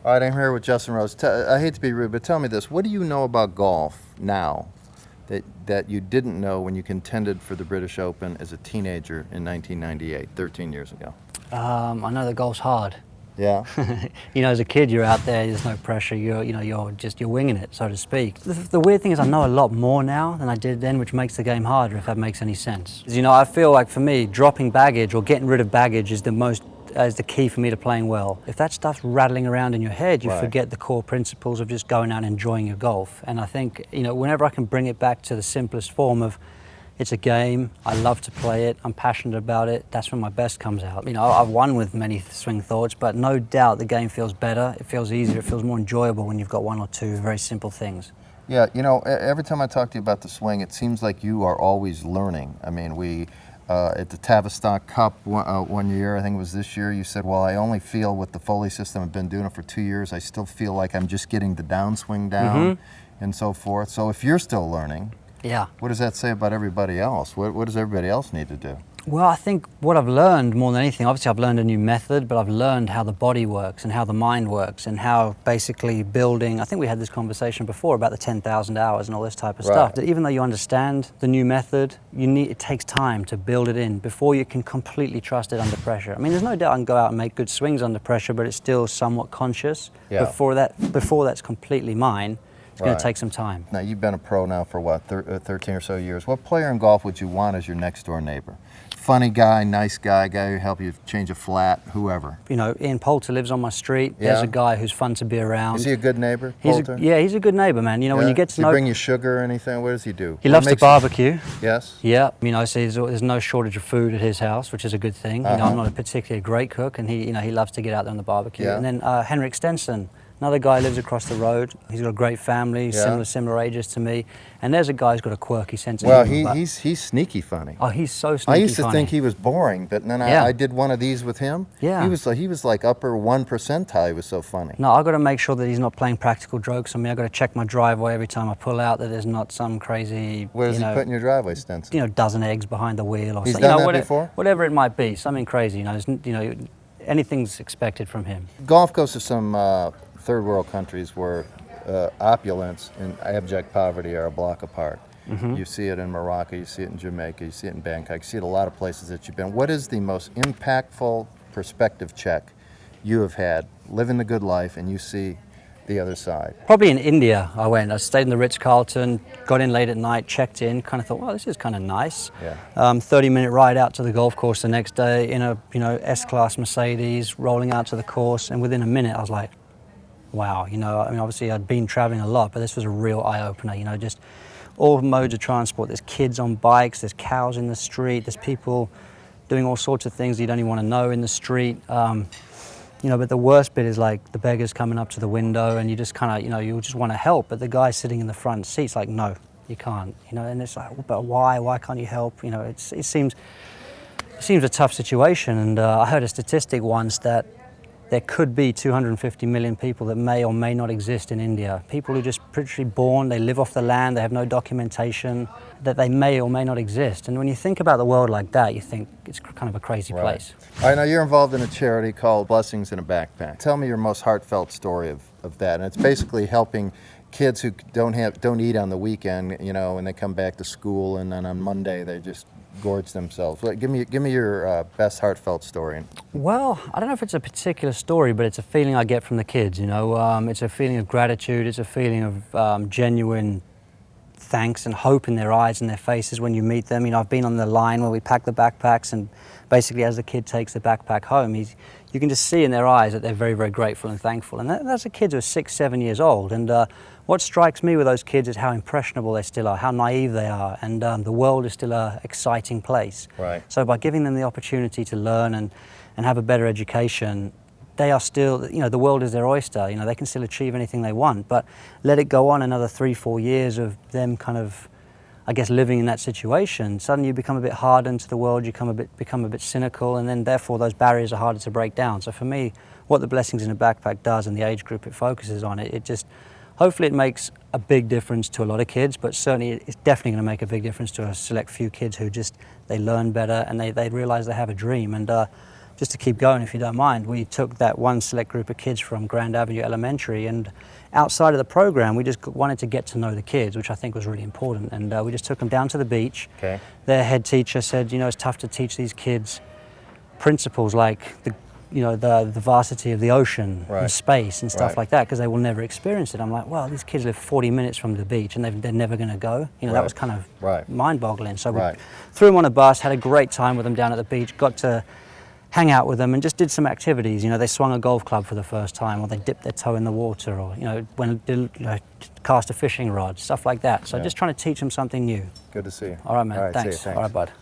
All right, I'm here with Justin Rose. I hate to be rude, but tell me this. What do you know about golf now that you didn't know when you contended for the British Open as a teenager in 1998, 13 years ago? I know that golf's hard. Yeah? As a kid, you're out there, there's no pressure, you're winging it, so to speak. The weird thing is I know a lot more now than I did then, which makes the game harder, if that makes any sense. I feel like for me, dropping baggage or getting rid of baggage is the key for me to playing well. If that stuff's rattling around in your head, you forget the core principles of just going out and enjoying your golf. And I think, whenever I can bring it back to the simplest form of, it's a game, I love to play it, I'm passionate about it, that's when my best comes out. I've won with many swing thoughts, but no doubt the game feels better, it feels easier, it feels more enjoyable when you've got one or two very simple things. Yeah, every time I talk to you about the swing, it seems like you are always learning. I mean, we, at the Tavistock Cup one year, I think it was this year, you said, well, I only feel with the Foley system, I've been doing it for 2 years, I still feel like I'm just getting the downswing down and so forth. So if you're still learning, yeah. What does that say about everybody else? What does everybody else need to do? Well, I think what I've learned more than anything, obviously I've learned a new method, but I've learned how the body works and how the mind works and how basically building, I think we had this conversation before about the 10,000 hours and all this type of stuff. That even though you understand the new method, it takes time to build it in before you can completely trust it under pressure. I mean, there's no doubt I can go out and make good swings under pressure, but it's still somewhat conscious. Yeah. Before that's completely mine. It's going to take some time. Now, you've been a pro now for what, 13 or so years. What player in golf would you want as your next door neighbor? Funny guy, nice guy who help you change a flat, whoever. Ian Poulter lives on my street. Yeah. There's a guy who's fun to be around. Is he a good neighbor, Poulter? He's a good neighbor, man. When you get to know... Does he bring you sugar or anything? What does he do? He loves to barbecue. Yes? Yeah. So there's no shortage of food at his house, which is a good thing. I'm not a particularly great cook, and he loves to get out there on the barbecue. Yeah. And then Henrik Stenson. Another guy lives across the road. He's got a great family, similar ages to me. And there's a guy who's got a quirky sense of humor. Well, he's sneaky funny. Oh, he's so sneaky funny. I used to funny. think he was boring, but then I did one of these with him. Yeah. He was like upper 1 percentile. He was so funny. No, I've got to make sure that he's not playing practical jokes on me. I've got to check my driveway every time I pull out that there's not some crazy... Where does he put in your driveway, Stenson? Dozen eggs behind the wheel or something. He's done that before? Whatever it might be, something crazy. Anything's expected from him. Golf goes to some third world countries where opulence and abject poverty are a block apart. You see it in Morocco, you see it in Jamaica, you see it in Bangkok, you see it a lot of places that you've been. What is the most impactful perspective check you have had, living the good life, and you see the other side? Probably in India I stayed in the Ritz-Carlton, got in late at night, checked in, kind of thought, well, this is kind of nice. Yeah. 30-minute ride out to the golf course the next day in a S-Class Mercedes, rolling out to the course, and within a minute I was like, wow, obviously I'd been traveling a lot, but this was a real eye-opener, just all modes of transport. There's kids on bikes, there's cows in the street, there's people doing all sorts of things you don't even want to know in the street. But the worst bit is like the beggars coming up to the window and you just kind of, you just want to help, but the guy sitting in the front seat's like, no, you can't, and it's like, but why? Why can't you help? It seems a tough situation, and I heard a statistic once that there could be 250 million people that may or may not exist in India. People who are just literally born, they live off the land, they have no documentation, that they may or may not exist. And when you think about the world like that, you think it's kind of a crazy place. All right, now you're involved in a charity called Blessings in a Backpack. Tell me your most heartfelt story of that. And it's basically helping kids who don't eat on the weekend, and they come back to school, and then on Monday they just gorge themselves. Give me your best heartfelt story. Well, I don't know if it's a particular story, but it's a feeling I get from the kids. It's a feeling of gratitude. It's a feeling of genuine thanks and hope in their eyes and their faces when you meet them. I've been on the line where we pack the backpacks, and basically as the kid takes the backpack home, you can just see in their eyes that they're very, very grateful and thankful. And that's the kids who are 6, 7 years old. And what strikes me with those kids is how impressionable they still are, how naive they are, and the world is still an exciting place. Right. So by giving them the opportunity to learn and have a better education, they are still, the world is their oyster. They can still achieve anything they want, but let it go on another 3, 4 years of them kind of, I guess, living in that situation. Suddenly you become a bit hardened to the world, you become a bit cynical, and then therefore those barriers are harder to break down. So for me, what the Blessings in a Backpack does and the age group it focuses on, it just, hopefully it makes a big difference to a lot of kids, but certainly it's definitely going to make a big difference to a select few kids who just, they learn better and they realize they have a dream. And just to keep going, if you don't mind, we took that one select group of kids from Grand Avenue Elementary, and outside of the program, we just wanted to get to know the kids, which I think was really important. And we just took them down to the beach. Okay. Their head teacher said, you know, it's tough to teach these kids principles like the vastity of the ocean and space and stuff like that, because they will never experience it. I'm like, well, these kids live 40 minutes from the beach and they're never going to go. You know, that was kind of mind-boggling. So we threw them on a bus, had a great time with them down at the beach, got to hang out with them and just did some activities. You know, they swung a golf club for the first time, or they dipped their toe in the water, or, you know, cast a fishing rod, stuff like that. So just trying to teach them something new. Good to see you. All right, man. All right, Thanks. see you. Thanks. All right, bud.